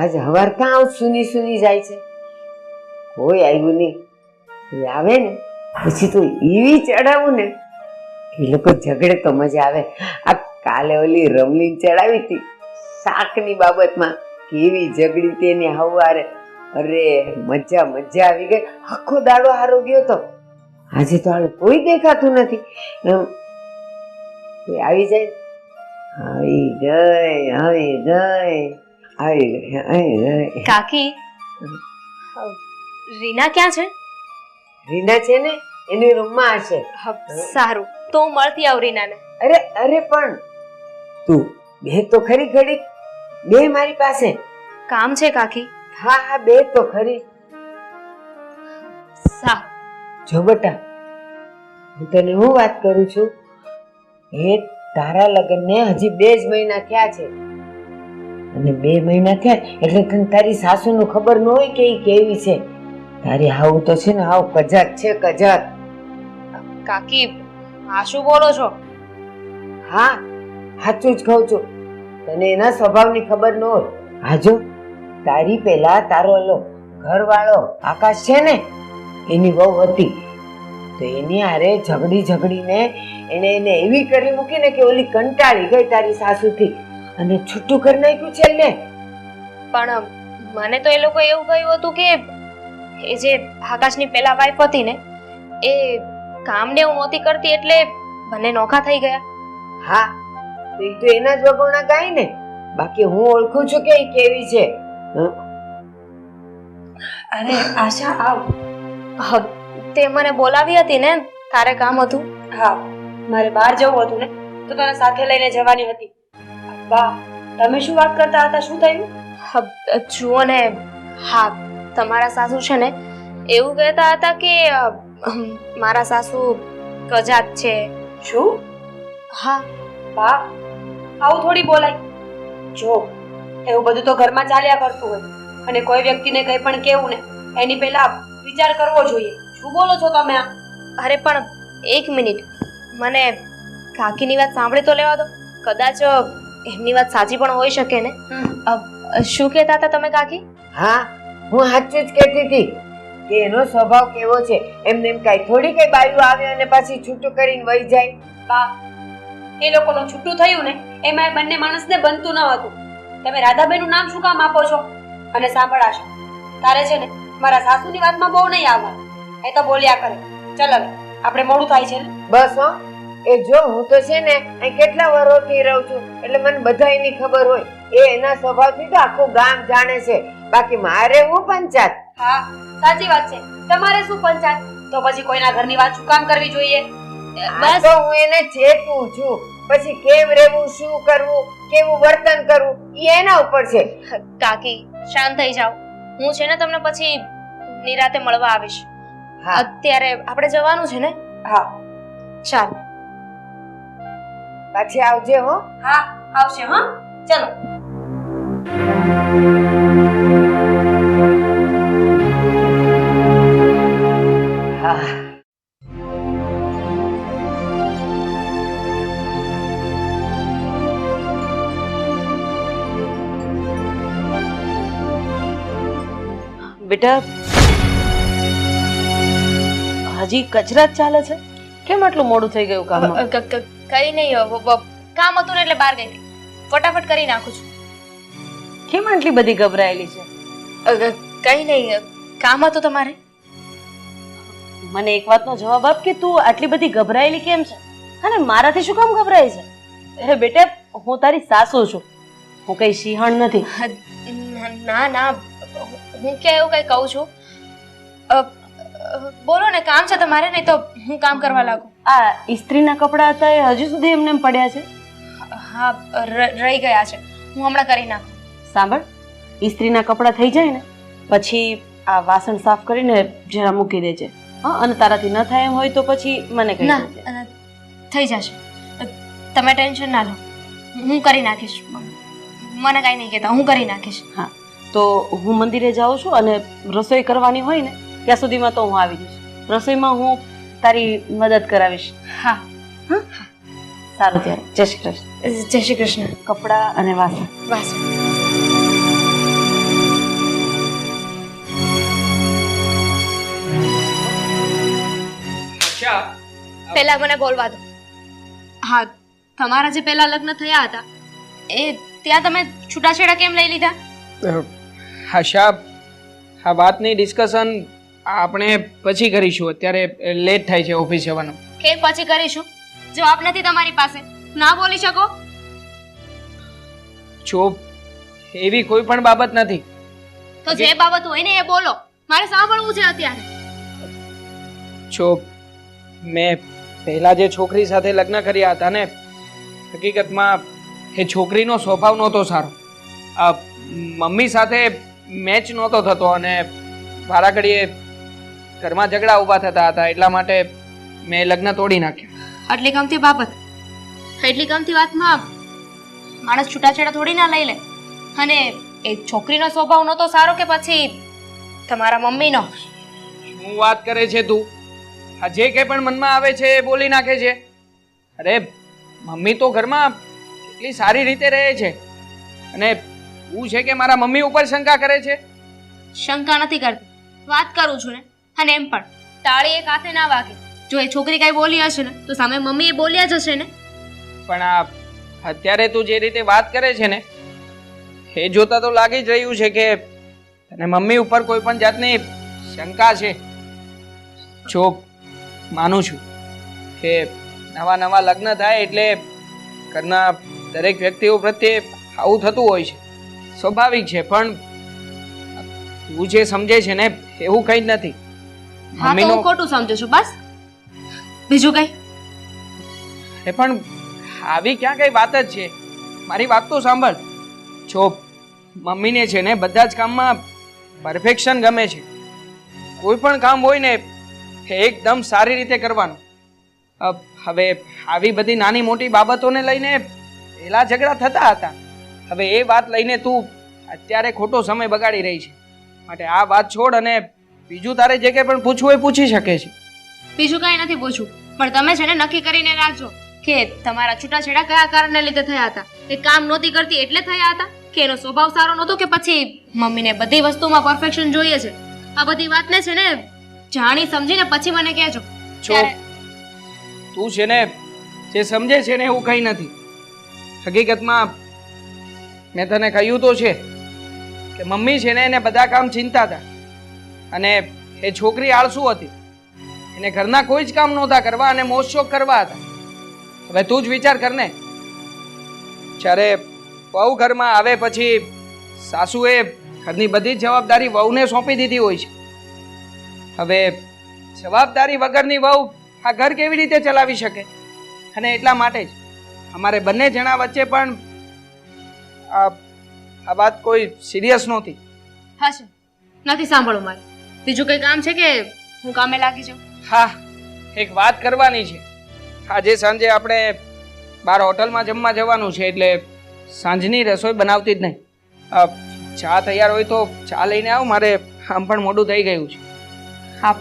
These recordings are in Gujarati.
આજ હવાર ક્યાં આવું સુની સુની જાય છે? કોઈ આવ્યું નહીં. કોઈ આવે ને પછી તો એવી ચડાવું ને એ લોકો ઝઘડે તો મજા આવે. આ કાલે ઓલી રમલીન ચડાવી હતી શાકની બાબતમાં, કેવી ઝઘડી હતી એની હવારે. અરે મજા મજા આવી ગઈ. આખો દાડો હારો ગયો તો. આજે તો હાલ કોઈ દેખાતું નથી. કોઈ આવી જાય. આવી ગઈ આવી ગઈ આવી ગઈ આવી ગઈ. કાકી, રીના ક્યાં છે? રીના છે ને એની રૂમમાં હશે. સારું, તો હું મળતી આવું રીનાને. અરે અરે પણ તું બે તો ખરી ઘડી, બે મારી પાસે. કામ છે કાકી. હા હા બે તો ખરી. સારું. જો બેટા, હું તને હું વાત કરું છું, એ તારા લગ્નને હજી 2 જ મહિના થયા છે, અને 2 મહિના થયા એટલે તને તારી સાસુનું ખબર ન હોય કે એ કેવી છે. તારી હાવ તો છે ને હાવ કજાત છે, કજાત. કાકી, આ શું બોલો છો? હા સાચું જ કહું છું. તને એના સ્વભાવની ખબર ન હોય. હાજો તારી પેલા તારો લો ઘરવાળો આકાશ છે ને એની વહુ હતી, તો એની હારે ઝઘડી ઝઘડીને એને એવી કરી મૂકીને કે ઓલી કંટાળી ગઈ તારી સાસુથી અને છૂટું કરી નાખ્યું છેલ્લે. પણ મને તો એ લોકો એવું કહ્યું હતું કે એ જે આકાશની પેલા વાઈફ હતી ને એ કામને એવું નહોતી કરતી એટલે બંને નોખા થઈ ગયા. હા એ તો એના જ વગોણા ગાય ને, બાકી હું ઓળખું છું કે એ કેવી છે. અરે આશા આવ. તે મને બોલાવી હતી ને, તારે કામ હતું? હા, મારે બહાર જવું હતું ને તો તને સાથે લઈને જવાની હતી. બા, તમે શું વાત કરતા હતા? શું થયું? જુઓ ને, હા તમારા સાસુ છે ને એવું કહેતા હતા કે મારા સાસુ કજાત છે. શું? હા બા, આવું થોડી બોલાય. જો એવું બધું તો ઘરમાં ચાલ્યા કરતું હોય, અને કોઈ વ્યક્તિને કંઈ પણ કેવું ને એની પહેલા વિચાર કરવો જોઈએ. શું બોલો છો તમે આ? અરે પણ એક મિનિટ, મને કાકીની વાત સાંભળી તો લેવા દો. કદાચ એમની વાત સાચી પણ હોઈ શકે ને. શું કહેતા હતા તમે કાકી? હા હું સાચું જ કહેતી હતી કે એનો સ્વભાવ કેવો છે. એમને એમ કાંઈ થોડી કઈ બાયું આવે અને પાછી છૂટું કરીને વહી જાય. બા, એ લોકોનું છૂટું થયું ને એમાં એ બંને માણસને બનતું ન હતું. તમે રાધાબેનનું નામ શું કામ આપો છો? અને સાંભળાશો, તારે છે ને મારા સાસુની વાતમાં બહુ નહીં આવવાનું. એ તો બોલ્યા કરે. ચાલ હવે આપણે મોડું થાય છે ને. બસ હો, એ જો હું તો છે ને અહીં કેટલા વર્ષોથી રહું છું એટલે મને બધા એની ખબર હોય. એ એના સ્વભાવથી તો આખું ગામ જાણે છે, બાકી મારે હું પંચાયત. હા સાચી વાત છે. તમારે શું પંચાયત? તો પછી કોઈના ઘરની વાત શું કામ કરવી જોઈએ? બસ તો હું એને ચેકું છું. પછી કેમ રહેવું, શું કરવું, કેવું વર્તન કરવું એ એના ઉપર છે. કાકી શાંત થઈ જાઓ. હું છે ને તમને પછી નિરાતે મળવા આવીશ. અત્યારે આપણે જવાનું છે ને? હા ચાલ. પાછી આવજે હો. હા આવશે. હા ચલો. હા બેટા, હજી કચરા જ ચાલે છે? કેમ આટલું મોડું થઈ ગયું કામમાં? કઈ નહીં, કામ હતું ને એટલે બહાર ગઈ હતી. ફટાફટ કરી નાખું છું. કેમ આટલી બધી ગભરાયેલી છે? કઈ નહીં, કામ હતું તમારે. મને એક વાતનો જવાબ આપ કે તું આટલી બધી ગભરાયેલી કેમ છે, અને મારાથી શું કામ ગભરાય છે? હે બેટા, હું તારી સાસુ છું, હું કઈ સિંહણ નથી. ના ના, હું ક્યાં એવું કઈ કહું છું? બોલો ને, કામ છે તમારે? નહીં તો હું કામ કરવા લાગુ. આ ઇસ્ત્રીના કપડા હતા એ હજુ સુધી એમને એમ પડ્યા છે? હા રહી ગયા છે, હું હમણાં કરી નાખું. સાંભળ, ઇસ્ત્રીના કપડા થઈ જાય ને પછી આ વાસણ સાફ કરીને જરા મૂકી દેજે. હા, અને તારાથી ન થાય એમ હોય તો પછી મને કહી દેજે. ના, થઈ જશે, તમે ટેન્શન ના લો, હું કરી નાખીશ. મને કાંઈ નહીં કહેતા, હું કરી નાખીશ. હા, તો હું મંદિરે જાઉં છું અને રસોઈ કરવાની હોય ને ત્યાં સુધીમાં તો હું આવી જઈશ. રસોઈમાં હું તારી મદદ કરાવીશ. હા હા, સારું ત્યારે જય શ્રી કૃષ્ણ. જય શ્રી કૃષ્ણ. કપડાં અને વાસણ. વાસણ. પહેલા મને બોલવા દો. હા, તમારા જે પહેલા લગ્ન થયા હતા એ ત્યાં તમે છૂટાછેડા કેમ લઈ લીધા? આશા, આ વાતની ડિસ્કશન આપણે પછી કરીશું. અત્યારે લેટ થાય છે ઓફિસ જવાનું. કે પછી કરીશું? જવાબ નથી તમારી પાસે, ના બોલી શકો? જો એવી કોઈ પણ બાબત નથી. તો જે બાબત હોય ને એ બોલો, મારે સાંભળવું છે અત્યારે. જો મેં પહેલા જે છોકરી સાથે લગ્ન કર્યા હતા ને, હકીકતમાં એ છોકરીનો સ્વભાવ નહોતો સારો. મમ્મી સાથે મેચ નહોતો થતો અને વારાઘડીએ ઘરમાં ઝઘડા ઊભા થતા હતા. એટલા માટે મેં લગ્ન તોડી નાખ્યા. આટલી ગમતી બાબત, એટલી ગમતી વાતમાં માણસ છૂટાછેડા થોડી ના લઈ લે. અને એ છોકરીનો સ્વભાવ નહોતો સારો કે પછી તમારા મમ્મીનો? શું વાત કરે છે તું? આ જે કંઈ પણ મનમાં આવે છે એ બોલી નાખે છે. અરે મમ્મી તો ઘરમાં કેટલી સારી રીતે રહે છે અને હું છે કે મારા મમ્મી ઉપર શંકા કરે છે? શંકા નથી કરતી, વાત કરું છું ને. અને એમ પણ તાળી એક હાથે ના વાગે. જો એ છોકરી કઈ બોલી હશે ને તો સામે મમ્મી એ બોલ્યા જ હશે ને. પણ આ અત્યારે તું જે રીતે વાત કરે છે ને એ જોતા તો લાગી જ રહ્યું છે કે તને મમ્મી ઉપર કોઈ પણ જાતની શંકા છે. જો માનું છું કે નવા નવા લગ્ન થાય એટલે ઘરના દરેક વ્યક્તિઓ પ્રત્યે આવું થતું હોય છે, સ્વાભાવિક છે. પણ તું જે સમજે છે ને એવું કંઈ જ નથી. હા તો હું ખોટું સમજુ છું બસ, બીજું કઈ? એ પણ આવી ક્યાં કઈ વાત જ છે? મારી વાત તો સાંભળ. જો મમ્મીને છે ને બધા જ કામમાં પરફેક્શન ગમે છે. કોઈ પણ કામ હોય ને એકદમ સારી રીતે કરવાનું. હવે આવી બધી નાની મોટી બાબતોને લઈને પહેલા ઝઘડા થતા હતા. હવે એ વાત લઈને તું અત્યારે ખોટો સમય બગાડી રહી છે. માટે આ વાત છોડ અને બીજું તારે જે કંઈ પણ પૂછવું હોય પૂછી શકે છે. બીજું કઈ નથી પૂછવું, પણ તમે છે ને નક્કી કરીને રાખજો કે તમારા છૂટાછેડા કયા કારણને લીધે થયા હતા. એ કામ નહોતી કરતી એટલે થયા હતા કે એનો સ્વભાવ સારો નહોતો કે પછી મમ્મીને બધી વસ્તુમાં પરફેક્શન જોઈએ છે? આ બધી વાતને છે ને જાણી સમજીને પછી મને કહેજો. તું છે ને જે સમજે છે ને એવું કંઈ નથી. હકીકતમાં મેં તને કહ્યું તો છે કે મમ્મી છે ને એને બધા કામ ચિંતા હતા અને એ છોકરી આળસુ હતી. એને ઘરના કોઈ જ કામ નહોતા કરવા અને મોજશોખ કરવા હતા. હવે તું જ વિચાર કર ને, જ્યારે વહુ ઘરમાં આવે પછી સાસુએ ઘરની બધી જ જવાબદારી વહુને સોંપી દીધી હોય છે. હવે જવાબદારી વગરની વહુ આ ઘર કેવી રીતે ચલાવી શકે? અને એટલા માટે જ અમારે બંને જણા વચ્ચે પણ આ વાત કોઈ સિરિયસ નહોતી. હશે, નથી સાંભળવું મારે. બીજું કઈ કામ છે કે હું કામે લાગી જાઉં? હા, એક વાત કરવાની છે. આજે સાંજે આપણે બહાર હોટલમાં જમવા જવાનું છે એટલે સાંજની રસોઈ બનાવતી જ નહીં. ચા તૈયાર હોય તો ચા લઈને આવ, મારે આમ પણ મોડું થઈ ગયું છે. હા.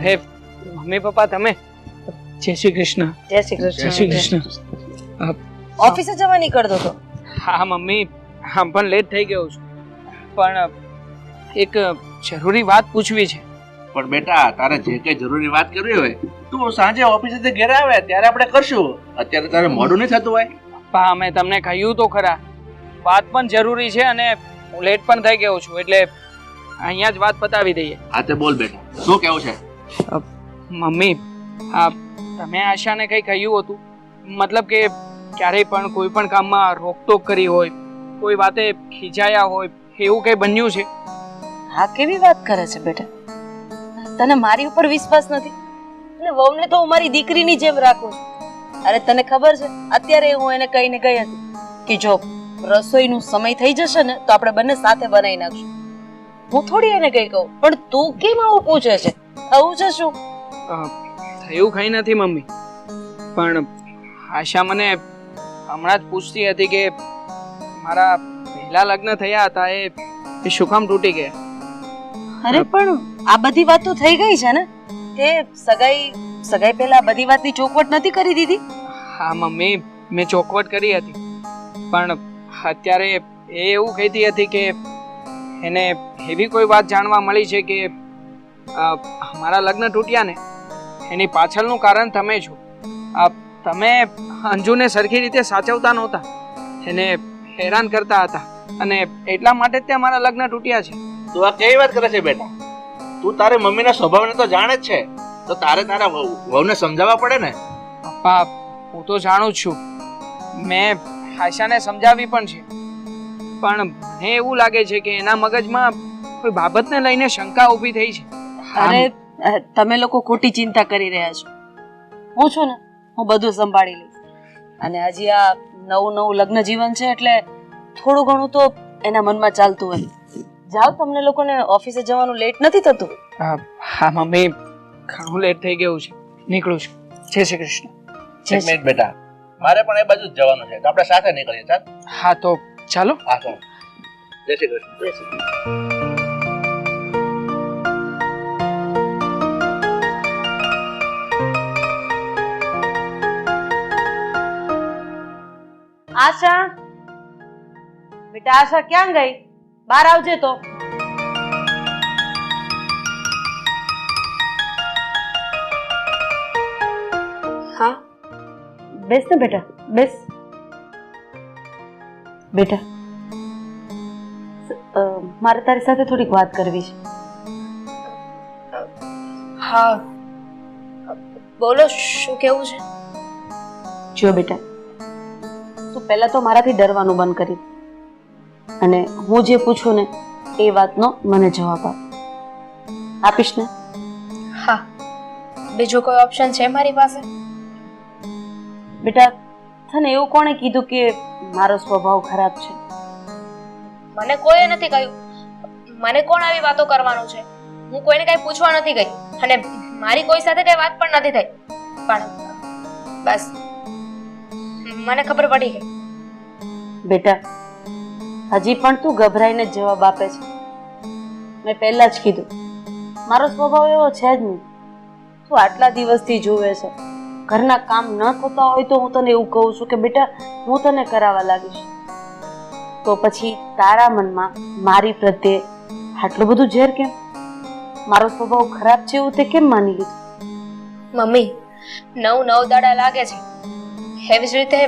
અરે મમ્મી પપ્પા, તમે? જય શ્રી કૃષ્ણ. જય શ્રી જય કૃષ્ણ. શ્રી કૃષ્ણ. ઓફિસે જવા નીકળતો હતો? હા મમ્મી, આમ પણ લેટ થઈ ગયો છું, પણ એક જરૂરી વાત પૂછવી છે. પણ બેટા, તારે જે કઈ જરૂરી વાત કરવી હોય તું સાંજે ઓફિસેથી ઘરે આવે ત્યારે આપણે કરશું. અત્યારે તારે મોડું નહીં થતું હોય? પા મેં તમને કહ્યું તો ખરા, વાત પણ જરૂરી છે અને હું લેટ પણ થઈ ગયો છું એટલે અહીંયા જ વાત પતાવી દઈએ. હા તે બોલ બેટા, શું કેવું છે? મમ્મી, તમે આશાને કંઈ કહ્યું હતું? મતલબ કે ક્યારેય પણ કોઈ પણ કામમાં રોકટોક કરી હોય, કોઈ વાતે ખીજાયા હોય, એવું કંઈ બન્યું છે? હા, કેવી વાત કરે છે બેટા? તને મારી ઉપર વિશ્વાસ નથી? અને વહુને તો હું મારી દીકરીની જેમ રાખું છું. અરે તને ખબર છે, અત્યારે હું એને કહીને ગઈ હતી કે જો રસોઈનો સમય થઈ જશે ને તો આપણે બંને સાથે બનાવી નાખશું. હું થોડી એને કઈ કહું, પણ તું કેમ આવું પૂછે છે? આવું છે શું? એવું કંઈ નથી મમ્મી, પણ આશા મને હમણાં જ પૂછતી હતી કે મારા પહેલા લગ્ન થયા હતા એ શું કામ તૂટી ગયા. અરે પણ આ બધી વાત તો થઈ ગઈ છે ને, તે સગાઈ પહેલા બધી વાતની ચોખવટ નથી કરી દીધી? હા મમ્મી, મેં ચોખવટ કરી હતી, પણ અત્યારે એ એવું કહેતી હતી કે એને એવી કોઈ વાત જાણવા મળી છે કે અમારા લગ્ન તૂટ્યા ને એની પાછળનું કારણ તમે છો. તમે અંજુને સરખી રીતે સાચવતા નહોતા, એને હેરાન કરતા હતા અને એટલા માટે જ તે અમારા લગ્ન તૂટ્યા છે. તું આ કેવી વાત કરે છે બેટા? તું તારી મમ્મીના સ્વભાવને તો જાણે જ છે, તો તારે તારા વહુને સમજાવવા પડે ને. પપ્પા, હું તો જાણું જ છું, મેં આશાને સમજાવી પણ છે, પણ મને એવું લાગે છે કે એના મગજમાં કોઈ બાબતને લઈને શંકા ઊભી થઈ છે. અરે તમે લોકો ખોટી ચિંતા કરી રહ્યા છો. હું છું ને, હું બધું સંભાળી લઈશ. અને હજી આ નવું લગ્ન જીવન છે એટલે થોડું ઘણું તો એના મનમાં ચાલતું હોય. જાઓ, તમને લોકોને ઓફિસે જવાનું લેટ નથી થતું? હા મમ્મી, ઘણું લેટ થઈ ગયું છે, નીકળું છું. જય શ્રી કૃષ્ણ. એક મિનિટ બેટા, મારે પણ એ બાજુ જ જવાનું છે, તો આપણે સાથે નીકળીએ. ચાલ. હા તો ચાલો. હા ચાલો. જય શ્રી કૃષ્ણ. જય શ્રી કૃષ્ણ. આશા, બેટા આશા ક્યાં ગઈ? બહાર આવજે તો. હા બેસ ને બેટા, બેસ. બેટા, મારે તારી સાથે થોડીક વાત કરવી છે. હા બોલો, શું કેવું છે? જો બેટા, તું પહેલા તો મારાથી ડરવાનું બંધ કરી અને હું જે પૂછું ને એ વાતનો મને જવાબ આપીશ ને? હા, બીજો કોઈ ઓપ્શન છે મારી પાસે? બેટા, તને એવું કોણે કીધું કે મારો સ્વભાવ ખરાબ છે? મને કોઈએ નથી કહ્યું. મને કોણ આવી વાતો કરવાનું છે? હું કોઈને કઈ પૂછવા નથી ગઈ અને મારી કોઈ સાથે કઈ વાત પણ નથી થઈ, પણ બસ મને ખબર પડી ગઈ. બેટા, હજી પણ તું ગભરાઈને જ જવાબ આપે છે. મેં પહેલા જ કીધું, મારો સ્વભાવ એવો છે જ નહીં. તું આટલા દિવસથી જુએ છે, ઘરના કામ ન થતા હોય તો હું તને એવું કહું છું કે બેટા હું તને કરાવવા લાગીશ, તો પછી તારા મનમાં મારી પ્રત્યે આટલું બધું ઝેર કેમ? મારો સ્વભાવ ખરાબ છે એવું તે કેમ માની લીધું? મમ્મી, 9 દાડા લાગે છે, એવી જ રીતે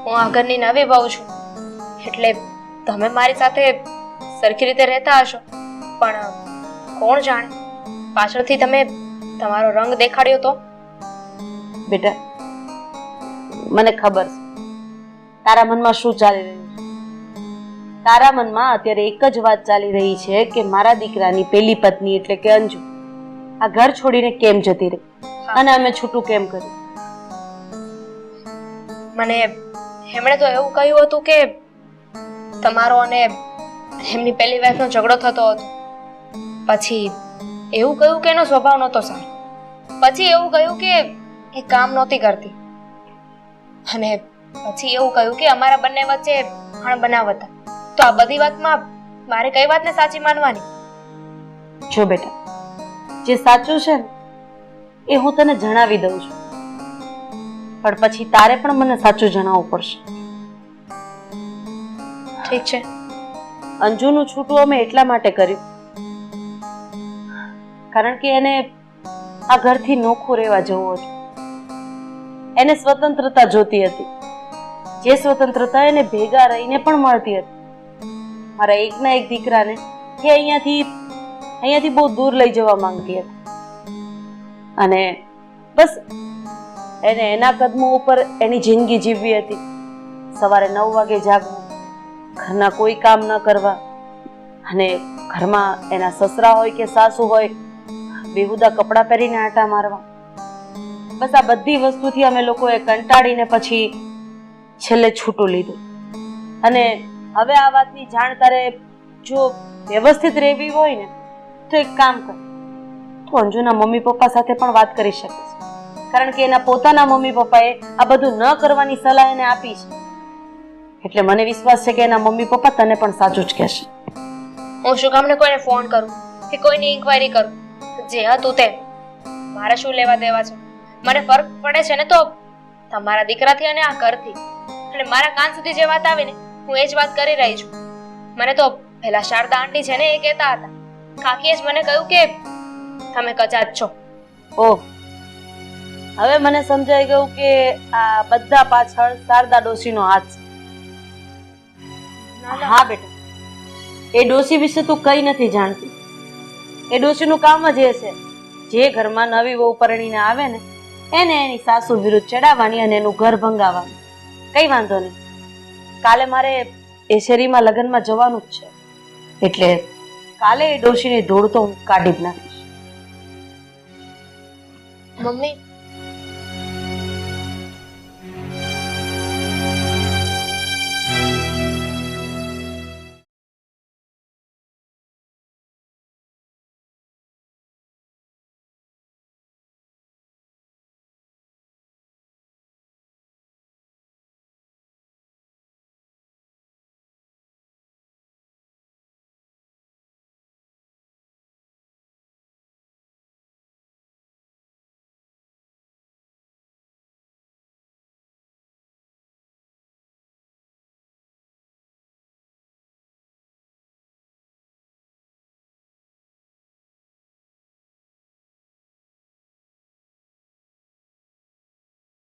હું આ ઘરની નવી વહુ છું, એટલે તમે મારી સાથે સરખી રીતે રહેતા હશો, પણ કોણ જાણે પાછળથી તમે તમારો રંગ દેખાડ્યો તો? બેટા, મને ખબર છે તારા મનમાં શું ચાલી રહ્યું છે. તારા મનમાં અત્યારે એક જ વાત ચાલી રહી છે કે મારા દીકરાની પહેલી પત્ની એટલે કે અંજુ આ ઘર છોડીને કેમ જતી રહી અને અમે છૂટું કેમ કર્યું. મને એમણે તો એવું કહ્યું હતું કે તમારો અને એમની પહેલી વાઈફનો ઝઘડો થતો હતો, પછી એવું કહ્યું કે એનો સ્વભાવ નહોતો સારો, પછી એવું કહ્યું કે એ કામ નહોતી કરતી, અને પછી એવું કહ્યું કે અમારા બંને વચ્ચે અણબનાવ હતા. તો આ બધી વાતમાં મારે કઈ વાતને સાચી માનવાની? જો બેટા, જે સાચું છે ને એ હું તને જણાવી દઉં છું, પણ પછી તારે પણ મને સાચું જણાવવું પડશે. ઠીક છે. અંજુનું છૂટું અમે એટલા માટે કર્યું કારણ કે એને આ ઘરથી નોખું રહેવા જવું હતું. એને સ્વતંત્રતા જોતી હતી, જે સ્વતંત્રતા એને ભેગા રહીને પણ મળતી હતી. મારા એકના એક દીકરાને એ અહીંયાથી બહુ દૂર લઈ જવા માંગતી હતી અને બસ એને એના કદમો ઉપર એની જિંદગી જીવવી હતી. સવારે 9 વાગે જાગવું, ઘરના કોઈ કામ ન કરવા અને ઘરમાં એના સસરા હોય કે સાસુ હોય બેહુદા કપડાં પહેરીને આંટા મારવા. બસ આ બધી વસ્તુથી અમે લોકોએ કંટાળીને પછી છેલ્લે છૂટું લીધું. અને હવે આ વાતની જાણ તારે જો વ્યવસ્થિત રહેવી હોય ને તો એક કામ કર, તું અંજુના મમ્મી પપ્પા સાથે પણ વાત કરી શકે છે, કારણ કે એના પોતાના મમ્મી પપ્પાએ આ બધું ન કરવાની સલાહ એને આપી છે. એટલે મને વિશ્વાસ છે કે એના મમ્મી પપ્પા તને પણ સાચું જ કહેશે. હું શું કામને કોઈને ફોન કરું કે કોઈની ઇન્ક્વાયરી કરું. જે હતું તે મારે શું લેવા દેવા છે? મને ફરક પડે છે ને તો તમારા દીકરાથી અને આ ઘરથી. અને મારા કાન સુધી જે વાત આવે ને હું એ જ વાત કરી રહી છું. મને તો પેલા શારદા આંટી છે ને એ કહેતા હતા, કાકીએ જ મને કહ્યું કે તમે કચાત છો. ઓહ, હવે મને સમજાઈ ગયું કે આ બધા પાછળ શારદા ડોશીનો હાથ છે. હા બેટા, એ ડોશી વિશે તું કઈ નથી જાણતી. એ ડોશીનું કામ જ એ છે, જે ઘરમાં નવી વહુ પરણીને આવે ને એને એની સાસુ વિરુદ્ધ ચડાવવાની અને એનું ઘર ભંગાવવાનું. કઈ વાંધો નહીં, કાલે મારે એ શેરીમાં લગ્નમાં જવાનું જ છે, એટલે કાલે એ ડોશીની ધૂળ તો હું કાઢી જ નાખીશ. મમ્મી